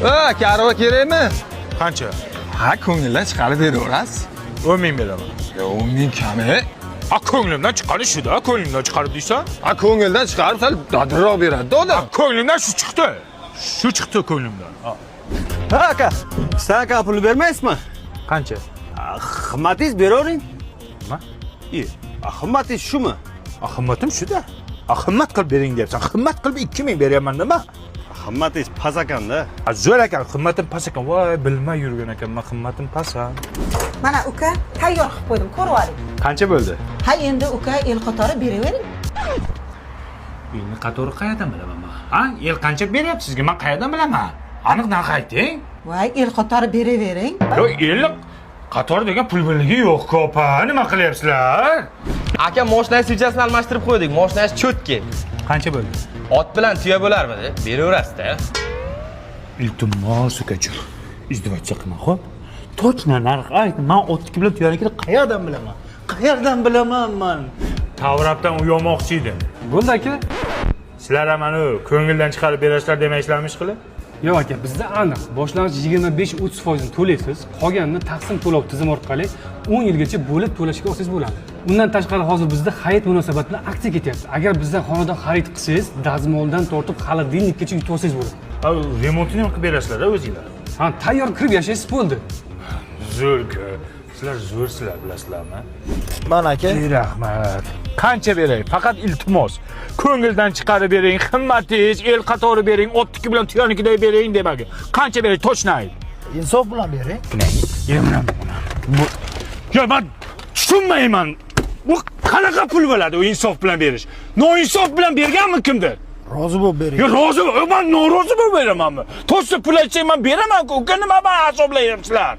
Karva kerakmi? Qancha? Ha, ko'ngildan chiqarib beraverasiz. 10 ming beraman. 10 ming kami. Ko'nglimdan chiqqani shu-da, ko'nglimdan chiqarib deysan? Ko'ngildan chiqarib sal dadilroq beradi-da odam. Ko'nglimdan shu chiqdi. Shu chiqdi ko'nglimdan. Ha aka, sen aka pul bermaysizmi? Qancha? Xizmatingiz beravering. Nima? Xizmatingiz shumi? Xizmatim shu-da. Xizmat qilib bering deyapsan. Xizmat qilib 2 ming beryapman nima? Xizmatingiz past ekanda. Zo'r ekan, xizmatim past ekan. Voy, bilmay yurgan ekanman, xizmatim past. Mana uka tayyor qilib qo'ydim, ko'rib oling. Qancha bo'ldi? Ha endi uka el qatori beravering. Elni qatori qayerdan bilaman men? Ha, el qancha beryapti sizga? Men qayerdan bilaman? Aniq narx ayting. Voy, el qatori beravering. Yo, el qatori degan pul birligi yo'q-ku, opa. Nima qilyapsizlar? Aka, mashinangiz sujasini almashtirib qo'ydik. Mashinangiz cho'tki. Qancha bo'ldi? Ot bilan tuya bo'larmidi? Beraverasiz-da. Iltimos ukajon. Izdivacha qilma, xo'p? Точно narx ayt. Men otniki bilan tuyanikini qayerdan bilaman? Qayerdan bilaman men? Tavrabdan uyomoqchi edim. Bo'ldi aka. Sizlar ham mana ko'ngildan chiqarib berasizlar demaysizlarmi ishqilib? Yo'q aka, bizda aniq. Boshlang'ich 25-30% ni to'laysiz, qolganini taqsim to'lov tizimi orqali 10 yilgacha bo'lib to'lashga olsangiz bo'ladi. Undan tashqari hozir bizda xarid munosabati bilan aksiya ketyapti. Agar bizdan xonadon xarid qilsangiz, dazmoldan tortib xolodilnikgacha yutib olsangiz bo'ladi. Remontini ham qilib berasizlar-da o'zingizlar. Ha, tayyor kirib yashaysiz bo'ldi. Zo'r-ku. Sizlar zo'rsizlar, bilasizlarmi? Mana aka. Rahmat. Qancha beray? Faqat iltimos. Ko'ngildan chiqarib bering, qimmatingiz, el qatori bering, otniki bilan tuyanikiday bering demaga. Qancha beray? Точно ayt. Insof bilan bering. Yo, men tushunmayman. Bu qanaqa pul bo'ladi u insof bilan berish? Noinsof bilan berganmi kimdir? Rozi bo'lib bering. Yo, rozi, men norozi bo'lib beramanmi? To'g'risi pul aytsang men beraman-ku. Uka nima men hisoblayapsizlar?